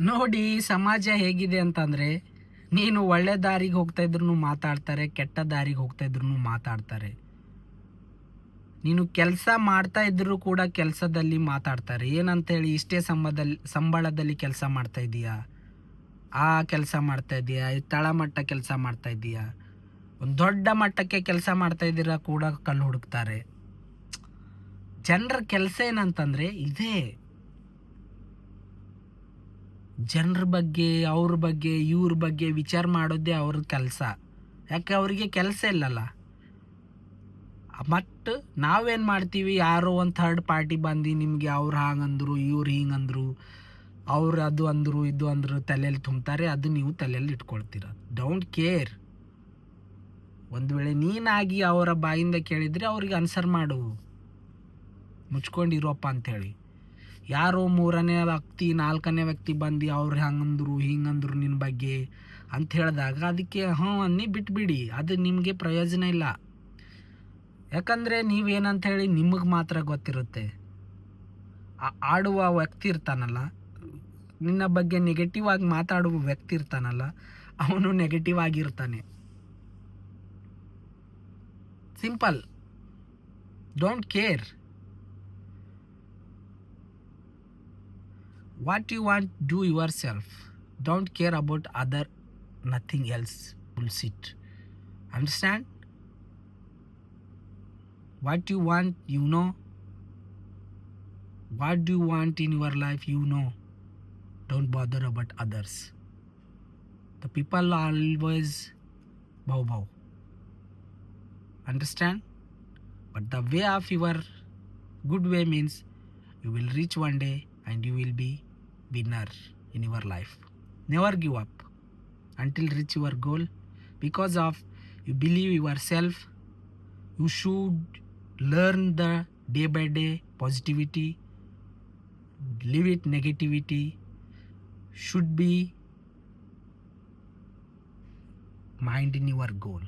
ನೋಡಿ ಸಮಾಜ ಹೇಗಿದೆ ಅಂತಂದರೆ, ನೀನು ಒಳ್ಳೆ ದಾರಿಗೆ ಹೋಗ್ತಾ ಇದ್ರೂ ಮಾತಾಡ್ತಾರೆ, ಕೆಟ್ಟ ದಾರಿಗೆ ಹೋಗ್ತಾ ಇದ್ರೂ ಮಾತಾಡ್ತಾರೆ. ನೀನು ಕೆಲಸ ಮಾಡ್ತಾ ಇದ್ರೂ ಕೂಡ ಕೆಲಸದಲ್ಲಿ ಮಾತಾಡ್ತಾರೆ. ಏನಂತೇಳಿ ಇಷ್ಟೇ ಸಂಬಳದಲ್ಲಿ ಕೆಲಸ ಮಾಡ್ತಾ ಇದೀಯಾ, ಆ ಕೆಲಸ ಮಾಡ್ತಾ ಇದೀಯಾ, ತಳಮಟ್ಟ ಕೆಲಸ ಮಾಡ್ತಾ ಇದೀಯಾ, ಒಂದು ದೊಡ್ಡ ಮಟ್ಟಕ್ಕೆ ಕೆಲಸ ಮಾಡ್ತಾ ಇದ್ದೀರಾ ಕೂಡ ಕಲ್ಲು ಹುಡುಕ್ತಾರೆ. ಜನರ ಕೆಲಸ ಏನಂತಂದರೆ ಇದೇ, ಜನರ ಬಗ್ಗೆ, ಅವ್ರ ಬಗ್ಗೆ, ಇವ್ರ ಬಗ್ಗೆ ವಿಚಾರ ಮಾಡೋದೇ ಅವ್ರ ಕೆಲಸ. ಯಾಕೆ ಅವರಿಗೆ ಕೆಲಸ ಇಲ್ಲಲ್ಲ. ಮತ್ತು ನಾವೇನು ಮಾಡ್ತೀವಿ, ಯಾರೋ ಒಂದು ಥರ್ಡ್ ಪಾರ್ಟಿ ಬಂದು ನಿಮಗೆ ಅವ್ರು ಹಾಗಂದ್ರು, ಇವ್ರು ಹಿಂಗಂದ್ರು, ಅವ್ರು ಅದು ಅಂದರು, ಇದು ಅಂದರು ತಲೆಯಲ್ಲಿ ತುಂಬ್ತಾರೆ. ಅದು ನೀವು ತಲೆಯಲ್ಲಿ ಇಟ್ಕೊಳ್ತೀರ. Don't care. ಒಂದು ವೇಳೆ ನೀನಾಗಿ ಅವರ ಬಾಯಿಂದ ಕೇಳಿದರೆ ಅವ್ರಿಗೆ ಆನ್ಸರ್ ಮಾಡು, ಮುಚ್ಕೊಂಡಿರೋಪ್ಪ ಅಂಥೇಳಿ. ಯಾರೋ ಮೂರನೇ ವ್ಯಕ್ತಿ, ನಾಲ್ಕನೇ ವ್ಯಕ್ತಿ ಬಂದು ಅವ್ರು ಹಂಗಂದ್ರು ಹಿಂಗಂದ್ರು ನಿನ್ನ ಬಗ್ಗೆ ಅಂತ ಹೇಳಿದಾಗ ಅದಕ್ಕೆ ಅನ್ನಿ ಬಿಟ್ಬಿಡಿ. ಅದು ನಿಮಗೆ ಪ್ರಯೋಜನ ಇಲ್ಲ. ಯಾಕಂದರೆ ನೀವೇನಂಥೇಳಿ ನಿಮಗೆ ಮಾತ್ರ ಗೊತ್ತಿರುತ್ತೆ. ಆಡುವ ವ್ಯಕ್ತಿ ಇರ್ತಾನಲ್ಲ, ನಿನ್ನ ಬಗ್ಗೆ ನೆಗೆಟಿವ್ ಆಗಿ ಮಾತಾಡುವ ವ್ಯಕ್ತಿ ಇರ್ತಾನಲ್ಲ, ಅವನು ನೆಗೆಟಿವ್ ಆಗಿರ್ತಾನೆ. Simple. Don't care. What you want, do yourself. Don't care about other, nothing else. Bullshit. Understand? What you want, you know. What do you want in your life, you know. Don't bother about others. The people always bow. Understand? But the way of your good way means you will reach one day and you will be winner in your life. Never give up until reach your goal, because of you believe yourself. You should learn the day by day positivity, leave it negativity. Should be mind in your goal.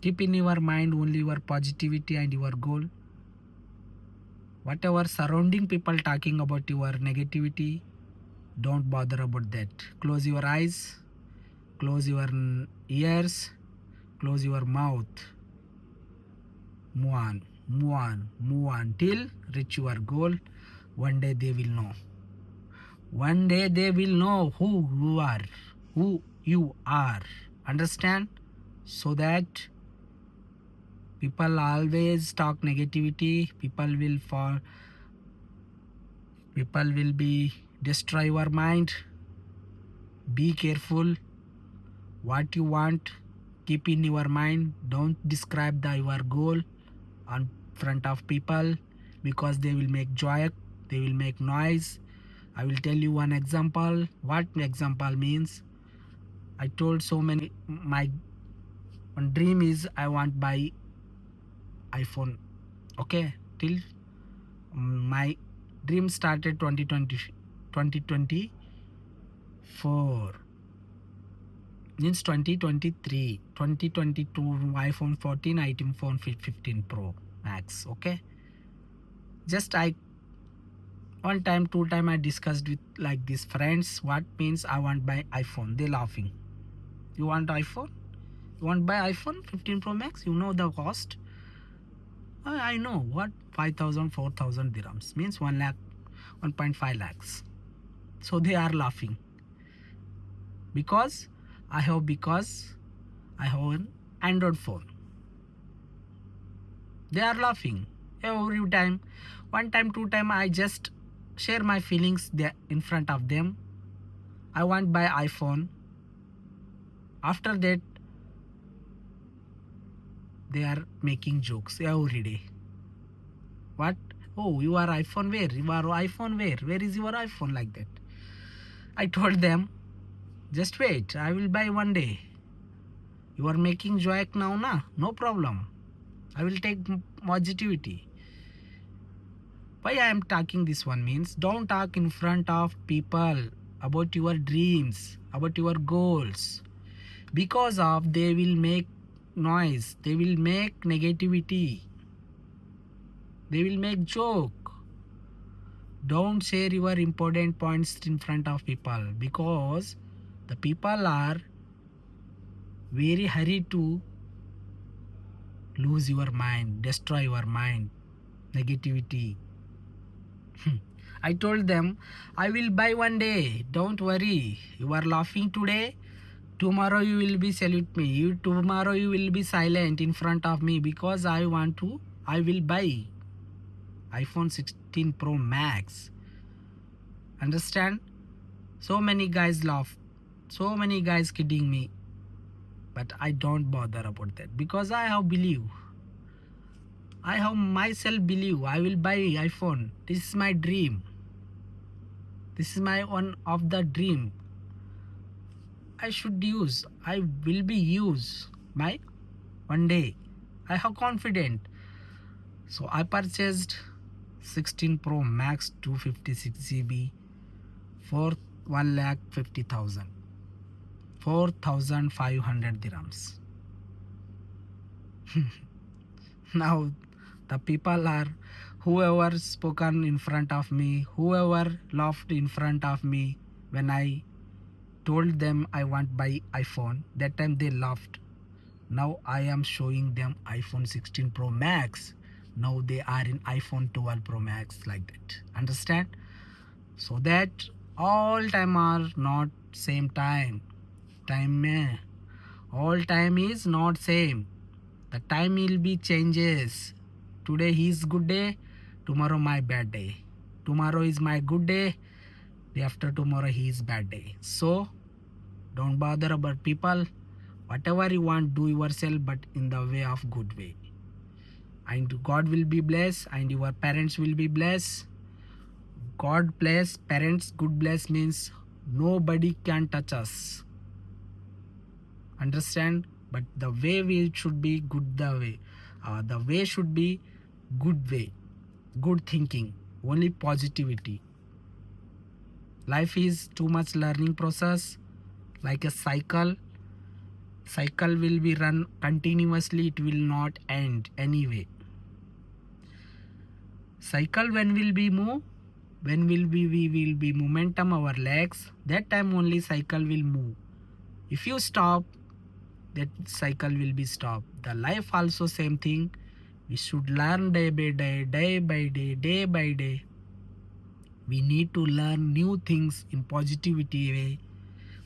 Keep in your mind only your positivity and your goal. Whatever surrounding people talking about your negativity, don't bother about that. Close your eyes, close your ears, close your mouth. Move on till reach your goal. One day they will know. One day they will know who you are. Understand? So that people always talk negativity. People will be destroy your mind. Be careful. What you want, keep in your mind. Don't describe your goal on front of people, because they will make joy, they will make noise. I will tell you one example. What example means, I told so many. My one dream is I want buy iPhone. Okay, till my dream started 2024 means 2023, 2022 iPhone 14, iPhone 15 Pro Max. Okay, just I one time, two time I discussed with like these friends, what means I want buy iPhone. They laughing. You want iPhone? You want buy iPhone 15 Pro Max? You know the cost? I know what 5,000 4,000 dirhams means 1 lakh 1.5 lakhs. So they are laughing because I have an Android phone. They are laughing every time. One time, two time I just share my feelings there in front of them. I want buy iPhone. After that they are making jokes every day. What? Oh, you are iPhone where? You are iPhone where? Where is your iPhone? Like that. I told them, just wait, I will buy one day. You are making joke now, na? No problem. I will take positivity. Why I am talking this one means, don't talk in front of people about your dreams, about your goals, because of they will make noise, they will make negativity, they will make joke. Don't share your important points in front of people, because the people are very hurried to lose your mind, destroy your mind, negativity. I told them, I will buy one day. Don't worry. You are laughing today. Tomorrow you will be salute me. Tomorrow you will be silent in front of me, because I will buy iPhone 16 Pro Max. Understand? So many guys laugh. So many guys kidding me. But I don't bother about that, because I have believe. I have myself believe I will buy iPhone. This is my dream. This is my one of the dream. I should use. I will be use my one day. I have confident. So I purchased 16 Pro Max 256 GB for 1,50,000. 4,500 dirhams. Now the people are, whoever spoken in front of me, whoever laughed in front of me when I told them I want buy iPhone, that time they laughed. Now I am showing them iPhone 16 Pro Max. Now they are in iPhone 12 Pro Max, like that. Understand? So that all time are not same time. All time is not same. The time will be changes. Today is good day, tomorrow my bad day. Tomorrow is my good day, day after tomorrow he is bad day. So don't bother about people. Whatever you want, do yourself, but in the way of good way. And God will be blessed, and your parents will be blessed. God bless, parents good bless means nobody can touch us. Understand? But the way we should be good, the way should be good way, good thinking, only positivity. Life is too much learning process, like a cycle. Cycle will be run continuously, it will not end anyway. Cycle when will be move, when will we will be momentum our legs, that time only cycle will move. If you stop, that cycle will be stopped. The life also same thing. We should learn day by day, day by day, day by day. We need to learn new things in positivity way.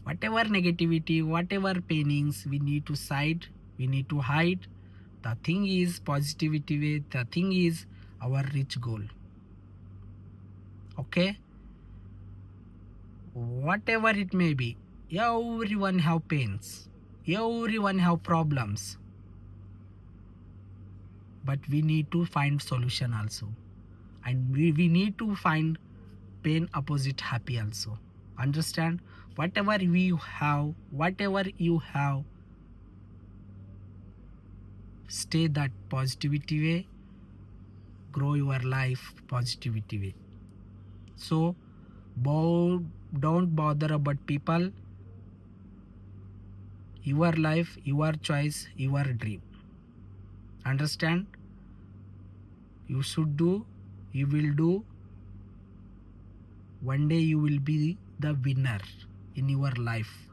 Whatever negativity, whatever painings, we need to side, we need to hide. The thing is positivity way, the thing is our rich goal. Okay? Whatever it may be, everyone have pains, everyone have problems, but we need to find solution also, and we need to find pain opposite happy also. Understand? Whatever we have, whatever you have, stay that positivity way, grow your life positivity way. So don't bother about people. Your life, your choice, your dream. Understand? You should do, you will do. One day you will be the winner in your life.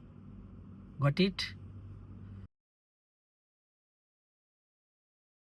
Got it?